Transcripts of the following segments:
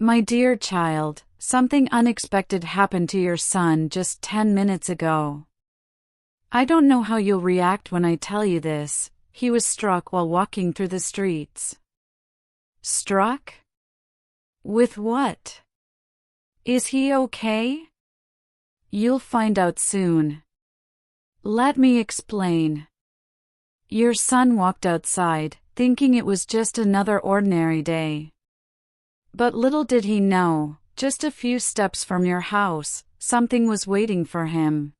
My dear child, something unexpected happened to your son just 10 minutes ago. I don't know how you'll react when I tell you this. He was struck while walking through the streets. Struck? With what? Is he okay? You'll find out soon. Let me explain. Your son walked outside, thinking it was just another ordinary day. But little did he know, just a few steps from your house, something was waiting for him.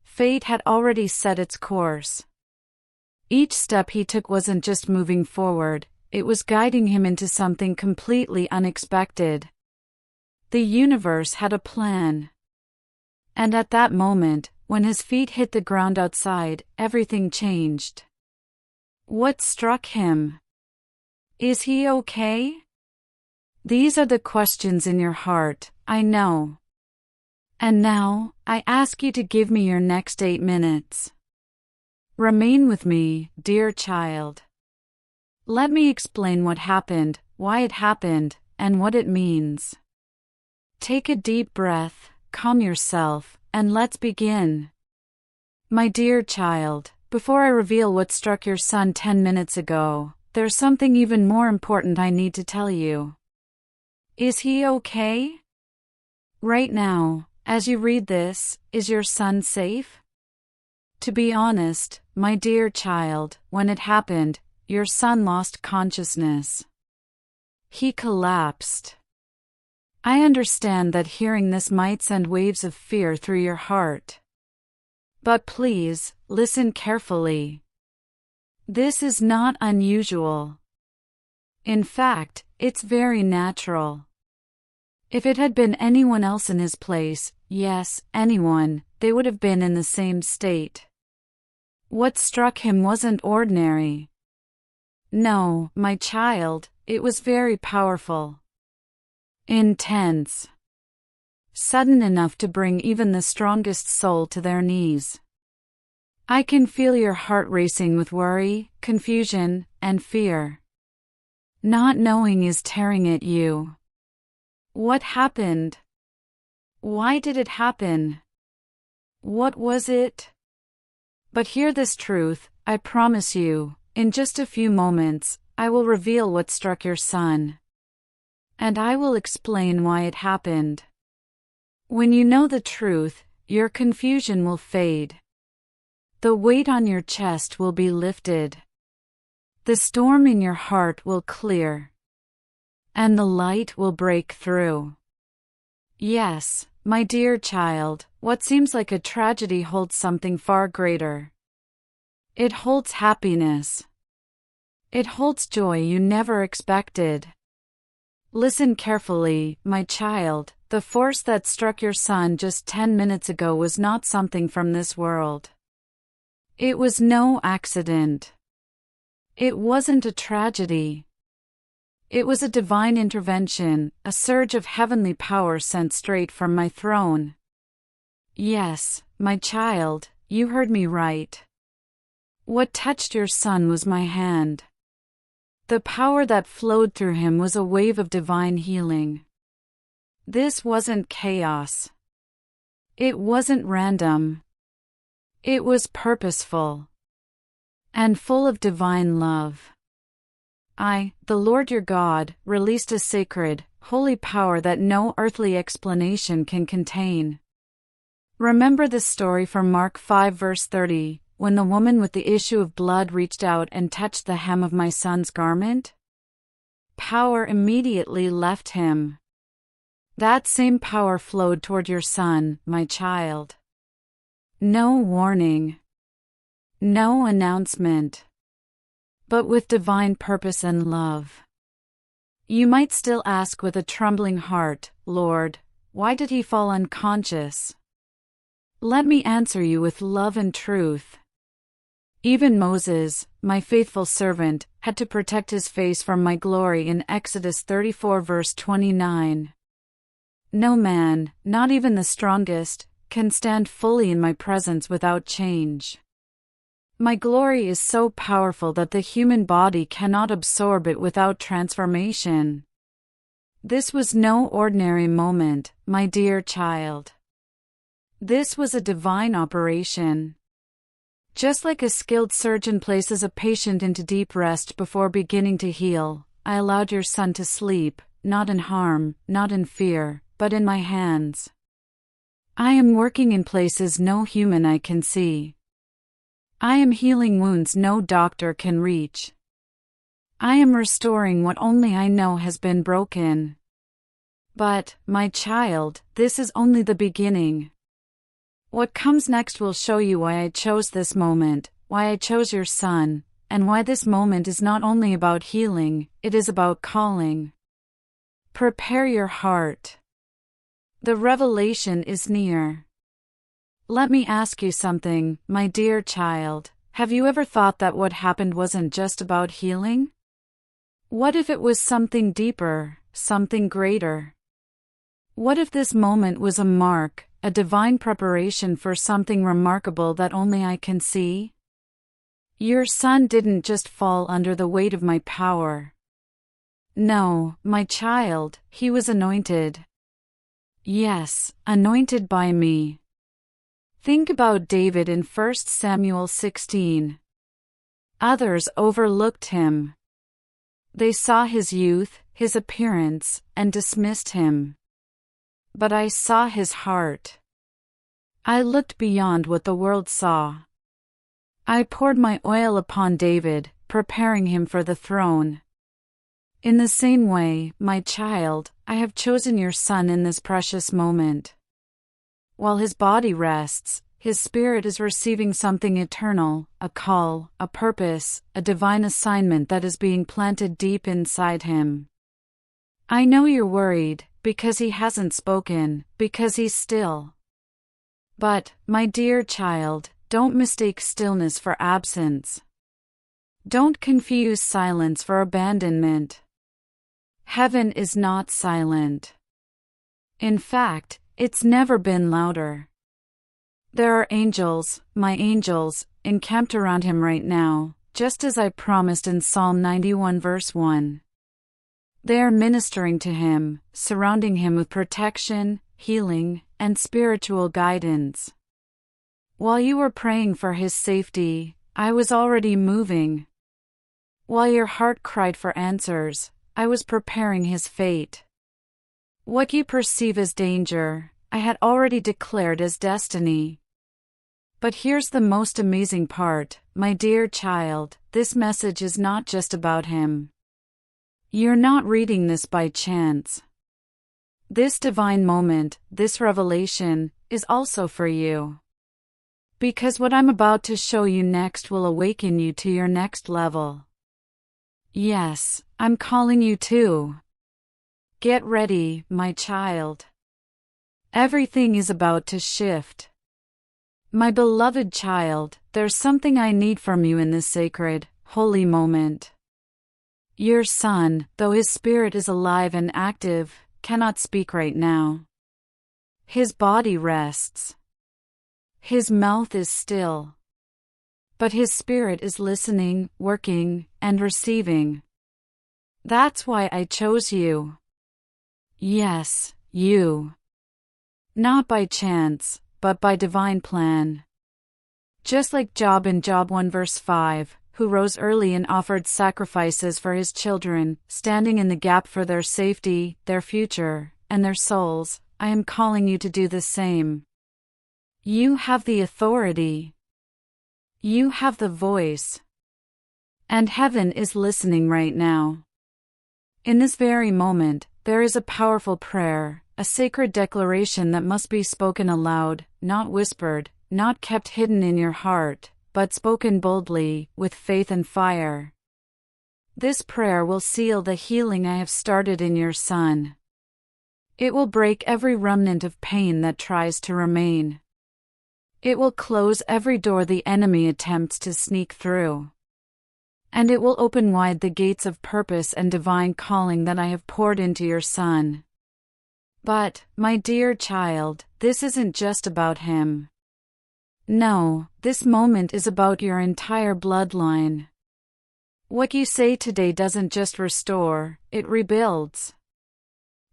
Fate had already set its course. Each step he took wasn't just moving forward, it was guiding him into something completely unexpected. The universe had a plan. And at that moment, when his feet hit the ground outside, everything changed. What struck him? Is he okay? These are the questions in your heart, I know. And now, I ask you to give me your next 8 minutes. Remain with me, dear child. Let me explain what happened, why it happened, and what it means. Take a deep breath, calm yourself, and let's begin. My dear child, before I reveal what struck your son 10 minutes ago, there's something even more important I need to tell you. Is he okay? Right now, as you read this, is your son safe? To be honest, my dear child, when it happened, your son lost consciousness. He collapsed. I understand that hearing this might send waves of fear through your heart. But please, listen carefully. This is not unusual. In fact, it's very natural. If it had been anyone else in his place, yes, anyone, they would have been in the same state. What struck him wasn't ordinary. No, my child, it was very powerful. Intense. Sudden enough to bring even the strongest soul to their knees. I can feel your heart racing with worry, confusion, and fear. Not knowing is tearing at you. What happened? Why did it happen? What was it? But hear this truth, I promise you, in just a few moments, I will reveal what struck your son. And I will explain why it happened. When you know the truth, your confusion will fade. The weight on your chest will be lifted. The storm in your heart will clear. And the light will break through. Yes, my dear child, what seems like a tragedy holds something far greater. It holds happiness. It holds joy you never expected. Listen carefully, my child, the force that struck your son just 10 minutes ago was not something from this world. It was no accident. It wasn't a tragedy. It was a divine intervention, a surge of heavenly power sent straight from my throne. Yes, my child, you heard me right. What touched your son was my hand. The power that flowed through him was a wave of divine healing. This wasn't chaos. It wasn't random. It was purposeful. And full of divine love. I, the Lord your God, released a sacred, holy power that no earthly explanation can contain. Remember the story from Mark 5 verse 30, when the woman with the issue of blood reached out and touched the hem of my son's garment? Power immediately left him. That same power flowed toward your son, my child. No warning. No announcement. But with divine purpose and love. You might still ask with a trembling heart, Lord, why did he fall unconscious? Let me answer you with love and truth. Even Moses, my faithful servant, had to protect his face from my glory in Exodus 34 verse 29. No man, not even the strongest, can stand fully in my presence without change. My glory is so powerful that the human body cannot absorb it without transformation. This was no ordinary moment, my dear child. This was a divine operation. Just like a skilled surgeon places a patient into deep rest before beginning to heal, I allowed your son to sleep, not in harm, not in fear, but in my hands. I am working in places no human eye can see. I am healing wounds no doctor can reach. I am restoring what only I know has been broken. But, my child, this is only the beginning. What comes next will show you why I chose this moment, why I chose your son, and why this moment is not only about healing, it is about calling. Prepare your heart. The revelation is near. Let me ask you something, my dear child. Have you ever thought that what happened wasn't just about healing? What if it was something deeper, something greater? What if this moment was a mark, a divine preparation for something remarkable that only I can see? Your son didn't just fall under the weight of my power. No, my child, he was anointed. Yes, anointed by me. Think about David in 1 Samuel 16. Others overlooked him. They saw his youth, his appearance, and dismissed him. But I saw his heart. I looked beyond what the world saw. I poured my oil upon David, preparing him for the throne. In the same way, my child, I have chosen your son in this precious moment. While his body rests, his spirit is receiving something eternal, a call, a purpose, a divine assignment that is being planted deep inside him. I know you're worried, because he hasn't spoken, because he's still. But, my dear child, don't mistake stillness for absence. Don't confuse silence for abandonment. Heaven is not silent. In fact, it's never been louder. There are angels, my angels, encamped around him right now, just as I promised in Psalm 91 verse 1. They are ministering to him, surrounding him with protection, healing, and spiritual guidance. While you were praying for his safety, I was already moving. While your heart cried for answers, I was preparing his fate. What you perceive as danger, I had already declared as destiny. But here's the most amazing part, my dear child, this message is not just about him. You're not reading this by chance. This divine moment, this revelation, is also for you. Because what I'm about to show you next will awaken you to your next level. Yes, I'm calling you too. Get ready, my child. Everything is about to shift. My beloved child, there's something I need from you in this sacred, holy moment. Your son, though his spirit is alive and active, cannot speak right now. His body rests. His mouth is still. But his spirit is listening, working, and receiving. That's why I chose you. Yes, you. Not by chance, but by divine plan. Just like Job in Job 1 verse 5, who rose early and offered sacrifices for his children, standing in the gap for their safety, their future, and their souls, I am calling you to do the same. You have the authority. You have the voice. And heaven is listening right now. In this very moment, there is a powerful prayer, a sacred declaration that must be spoken aloud, not whispered, not kept hidden in your heart, but spoken boldly, with faith and fire. This prayer will seal the healing I have started in your son. It will break every remnant of pain that tries to remain. It will close every door the enemy attempts to sneak through. And it will open wide the gates of purpose and divine calling that I have poured into your son. But, my dear child, this isn't just about him. No, this moment is about your entire bloodline. What you say today doesn't just restore, it rebuilds.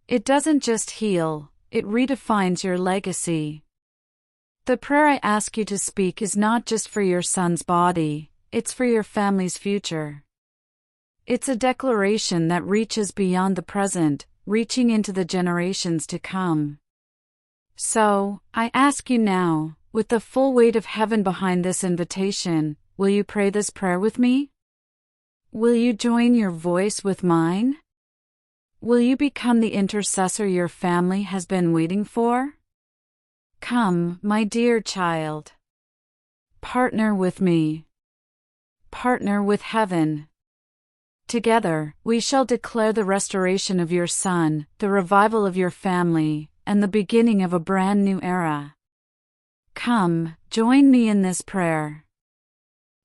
It doesn't just heal, it redefines your legacy. The prayer I ask you to speak is not just for your son's body, it's for your family's future. It's a declaration that reaches beyond the present, reaching into the generations to come. So, I ask you now, with the full weight of heaven behind this invitation, will you pray this prayer with me? Will you join your voice with mine? Will you become the intercessor your family has been waiting for? Come, my dear child. Partner with me. Partner with heaven. Together, we shall declare the restoration of your son, the revival of your family, and the beginning of a brand new era. Come, join me in this prayer.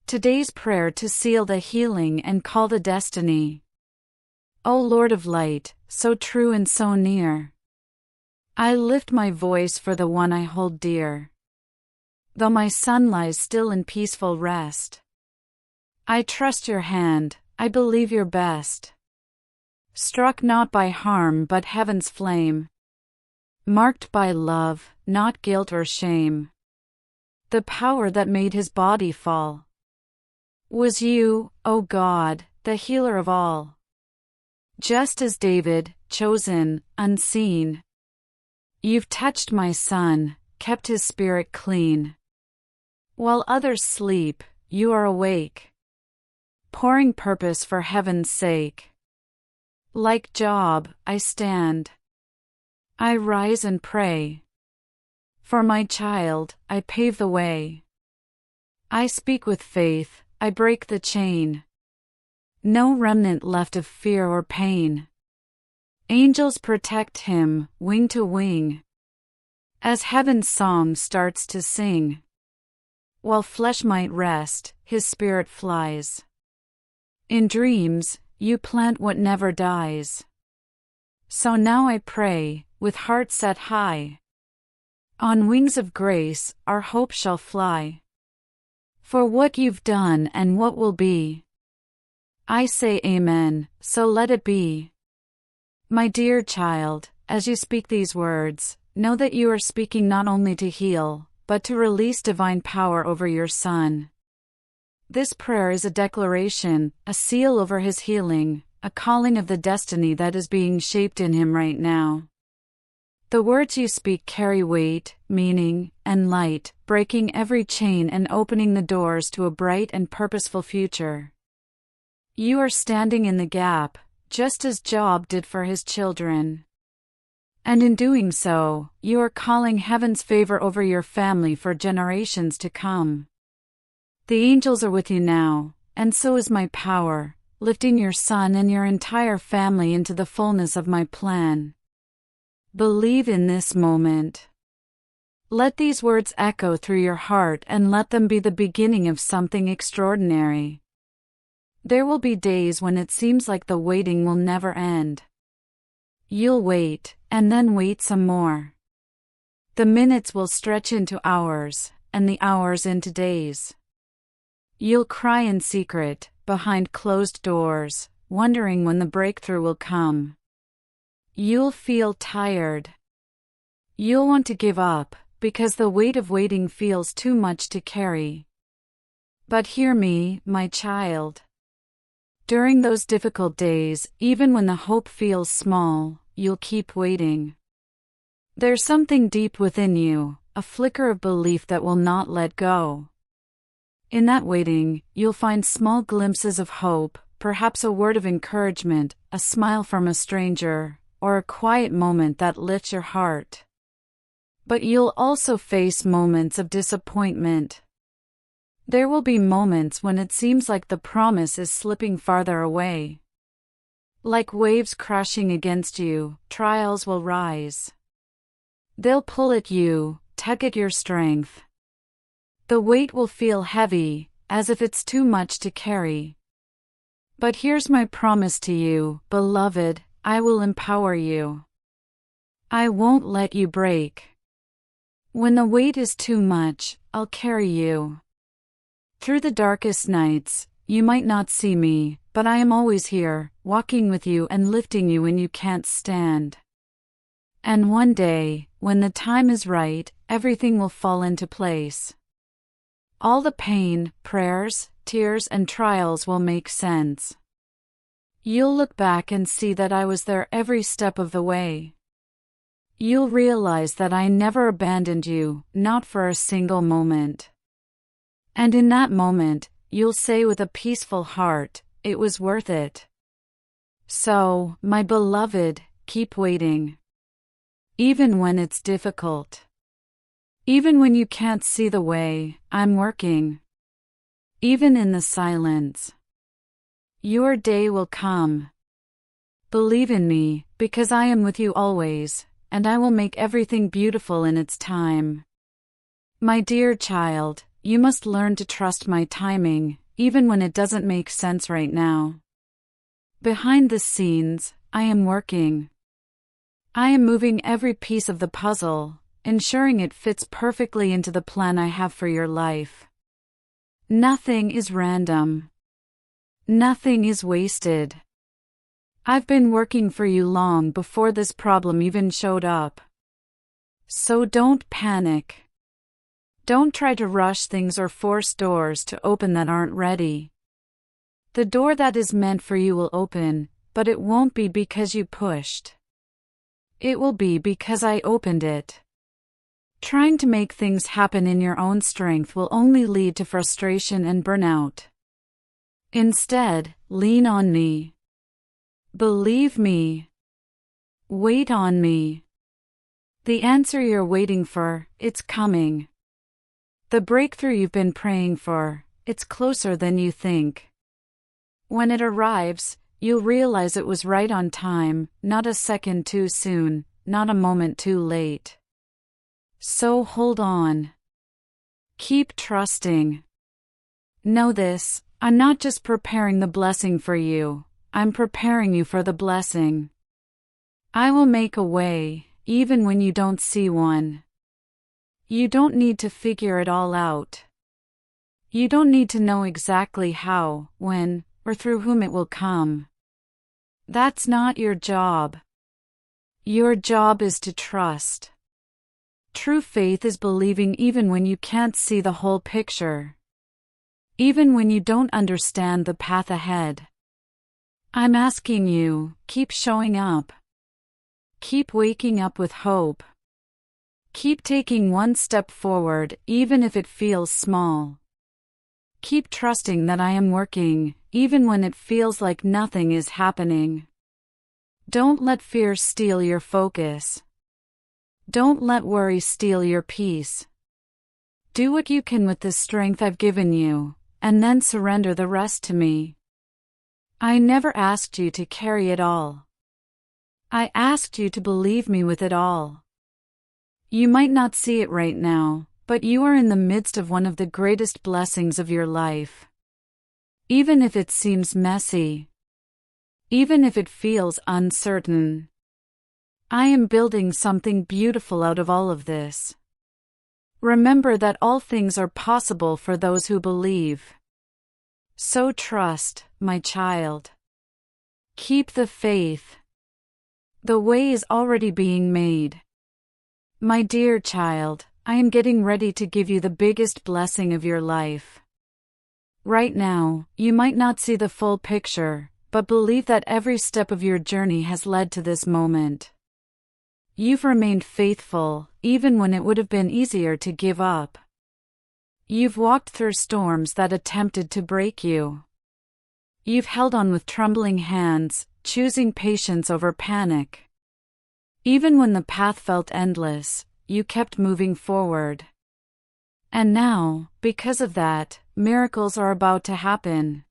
Today's prayer to seal the healing and call the destiny. O Lord of light, so true and so near. I lift my voice for the one I hold dear. Though my son lies still in peaceful rest, I trust your hand, I believe your best. Struck not by harm but heaven's flame, marked by love, not guilt or shame. The power that made his body fall was you, O God, the healer of all. Just as David, chosen, unseen, you've touched my son, kept his spirit clean. While others sleep, you are awake, pouring purpose for heaven's sake. Like Job, I stand. I rise and pray. For my child, I pave the way. I speak with faith, I break the chain. No remnant left of fear or pain. Angels protect him, wing to wing, as heaven's song starts to sing. While flesh might rest, his spirit flies. In dreams, you plant what never dies. So now I pray, with heart set high. On wings of grace, our hope shall fly. For what you've done and what will be, I say amen, so let it be. My dear child, as you speak these words, know that you are speaking not only to heal, but to release divine power over your son. This prayer is a declaration, a seal over his healing, a calling of the destiny that is being shaped in him right now. The words you speak carry weight, meaning, and light, breaking every chain and opening the doors to a bright and purposeful future. You are standing in the gap, just as Job did for his children. And in doing so, you are calling heaven's favor over your family for generations to come. The angels are with you now, and so is my power, lifting your son and your entire family into the fullness of my plan. Believe in this moment. Let these words echo through your heart and let them be the beginning of something extraordinary. There will be days when it seems like the waiting will never end. You'll wait, and then wait some more. The minutes will stretch into hours, and the hours into days. You'll cry in secret, behind closed doors, wondering when the breakthrough will come. You'll feel tired. You'll want to give up, because the weight of waiting feels too much to carry. But hear me, my child. During those difficult days, even when the hope feels small, you'll keep waiting. There's something deep within you, a flicker of belief that will not let go. In that waiting, you'll find small glimpses of hope, perhaps a word of encouragement, a smile from a stranger, or a quiet moment that lifts your heart. But you'll also face moments of disappointment. There will be moments when it seems like the promise is slipping farther away. Like waves crashing against you, trials will rise. They'll pull at you, tug at your strength. The weight will feel heavy, as if it's too much to carry. But here's my promise to you, beloved, I will empower you. I won't let you break. When the weight is too much, I'll carry you. Through the darkest nights, you might not see me, but I am always here, walking with you and lifting you when you can't stand. And one day, when the time is right, everything will fall into place. All the pain, prayers, tears, and trials will make sense. You'll look back and see that I was there every step of the way. You'll realize that I never abandoned you, not for a single moment. And in that moment, you'll say with a peaceful heart, it was worth it. So, my beloved, keep waiting. Even when it's difficult. Even when you can't see the way, I'm working. Even in the silence. Your day will come. Believe in me, because I am with you always, and I will make everything beautiful in its time. My dear child, you must learn to trust my timing, even when it doesn't make sense right now. Behind the scenes, I am working. I am moving every piece of the puzzle, ensuring it fits perfectly into the plan I have for your life. Nothing is random. Nothing is wasted. I've been working for you long before this problem even showed up. So don't panic. Don't try to rush things or force doors to open that aren't ready. The door that is meant for you will open, but it won't be because you pushed. It will be because I opened it. Trying to make things happen in your own strength will only lead to frustration and burnout. Instead, lean on me. Believe me. Wait on me. The answer you're waiting for, it's coming. The breakthrough you've been praying for, it's closer than you think. When it arrives, you'll realize it was right on time, not a second too soon, not a moment too late. So hold on. Keep trusting. Know this, I'm not just preparing the blessing for you, I'm preparing you for the blessing. I will make a way, even when you don't see one. You don't need to figure it all out. You don't need to know exactly how, when, or through whom it will come. That's not your job. Your job is to trust. True faith is believing even when you can't see the whole picture. Even when you don't understand the path ahead. I'm asking you, keep showing up. Keep waking up with hope. Keep taking one step forward, even if it feels small. Keep trusting that I am working, even when it feels like nothing is happening. Don't let fear steal your focus. Don't let worry steal your peace. Do what you can with the strength I've given you, and then surrender the rest to me. I never asked you to carry it all. I asked you to believe me with it all. You might not see it right now, but you are in the midst of one of the greatest blessings of your life. Even if it seems messy. Even if it feels uncertain. I am building something beautiful out of all of this. Remember that all things are possible for those who believe. So trust, my child. Keep the faith. The way is already being made. My dear child, I am getting ready to give you the biggest blessing of your life. Right now, you might not see the full picture, but believe that every step of your journey has led to this moment. You've remained faithful, even when it would have been easier to give up. You've walked through storms that attempted to break you. You've held on with trembling hands, choosing patience over panic. Even when the path felt endless, you kept moving forward. And now, because of that, miracles are about to happen.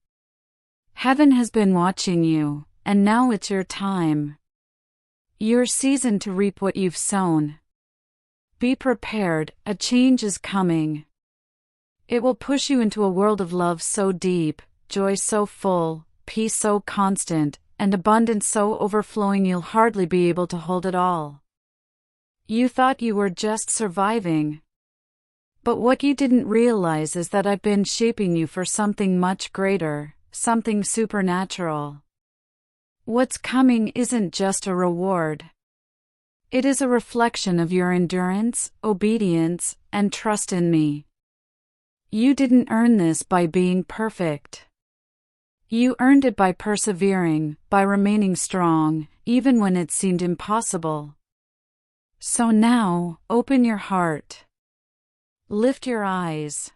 Heaven has been watching you, and now it's your time. Your season to reap what you've sown. Be prepared, a change is coming. It will push you into a world of love so deep, joy so full, peace so constant, and abundance so overflowing you'll hardly be able to hold it all. You thought you were just surviving. But what you didn't realize is that I've been shaping you for something much greater, something supernatural. What's coming isn't just a reward. It is a reflection of your endurance, obedience, and trust in me. You didn't earn this by being perfect. You earned it by persevering, by remaining strong, even when it seemed impossible. So now, open your heart. Lift your eyes.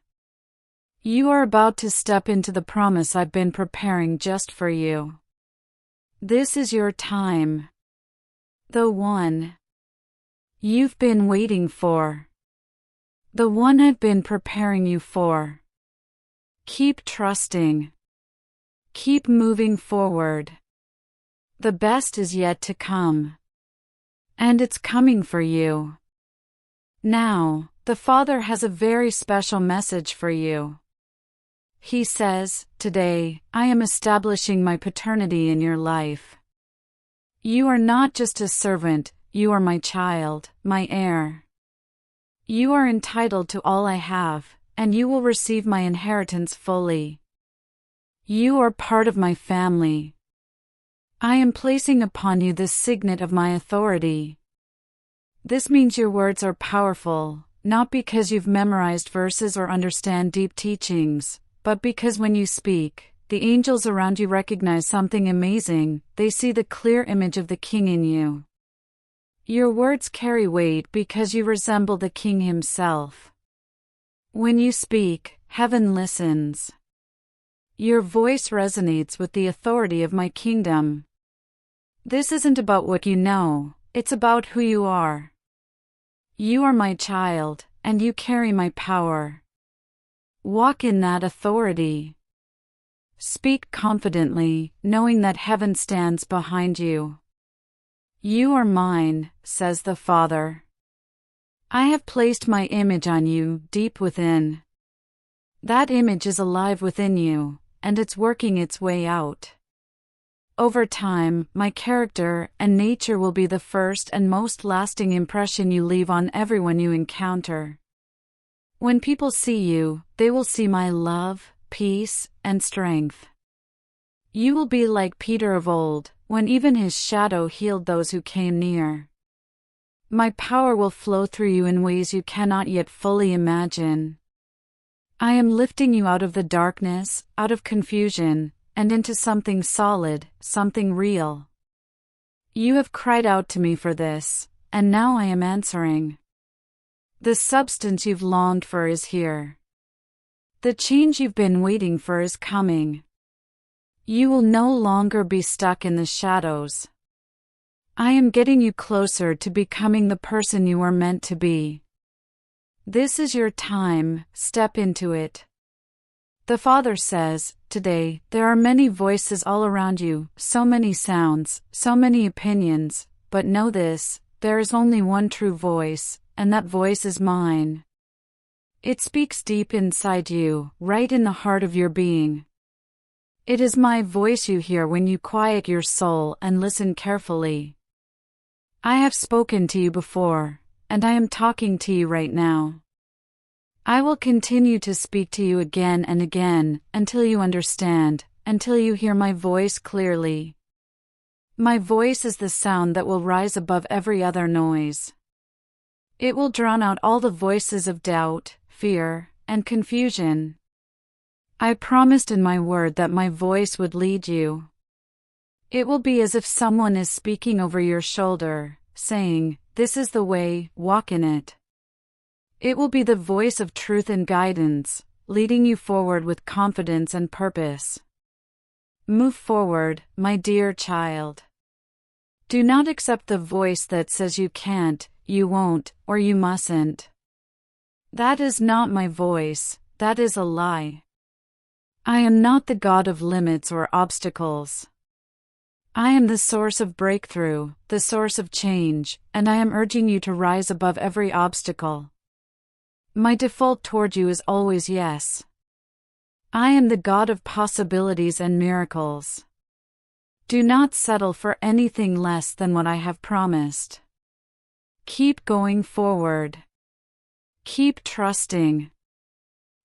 You are about to step into the promise I've been preparing just for you. This is your time. The one you've been waiting for. The one I've been preparing you for. Keep trusting. Keep moving forward. The best is yet to come. And it's coming for you. Now, the Father has a very special message for you. He says, "Today, I am establishing my paternity in your life. You are not just a servant, you are my child, my heir. You are entitled to all I have, and you will receive my inheritance fully. You are part of my family. I am placing upon you the signet of my authority. This means your words are powerful, not because you've memorized verses or understand deep teachings, but because when you speak, the angels around you recognize something amazing. They see the clear image of the King in you. Your words carry weight because you resemble the King himself. When you speak, heaven listens. Your voice resonates with the authority of my kingdom. This isn't about what you know, it's about who you are. You are my child, and you carry my power. Walk in that authority. Speak confidently, knowing that heaven stands behind you. You are mine, says the Father. I have placed my image on you deep within. That image is alive within you, and it's working its way out. Over time, my character and nature will be the first and most lasting impression you leave on everyone you encounter. When people see you, they will see my love, peace, and strength. You will be like Peter of old, when even his shadow healed those who came near. My power will flow through you in ways you cannot yet fully imagine. I am lifting you out of the darkness, out of confusion, and into something solid, something real. You have cried out to me for this, and now I am answering. The substance you've longed for is here. The change you've been waiting for is coming. You will no longer be stuck in the shadows. I am getting you closer to becoming the person you are meant to be. This is your time, step into it. The Father says, today, there are many voices all around you, so many sounds, so many opinions, but know this, there is only one true voice, and that voice is mine. It speaks deep inside you, right in the heart of your being. It is my voice you hear when you quiet your soul and listen carefully. I have spoken to you before, and I am talking to you right now. I will continue to speak to you again and again, until you understand, until you hear my voice clearly. My voice is the sound that will rise above every other noise. It will drown out all the voices of doubt, fear, and confusion. I promised in my word that my voice would lead you. It will be as if someone is speaking over your shoulder, saying, "This is the way, walk in it." It will be the voice of truth and guidance, leading you forward with confidence and purpose. Move forward, my dear child. Do not accept the voice that says you can't, you won't, or you mustn't. That is not my voice, that is a lie. I am not the God of limits or obstacles. I am the source of breakthrough, the source of change, and I am urging you to rise above every obstacle. My default toward you is always yes. I am the God of possibilities and miracles. Do not settle for anything less than what I have promised. Keep going forward. Keep trusting.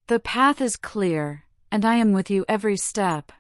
The path is clear, and I am with you every step.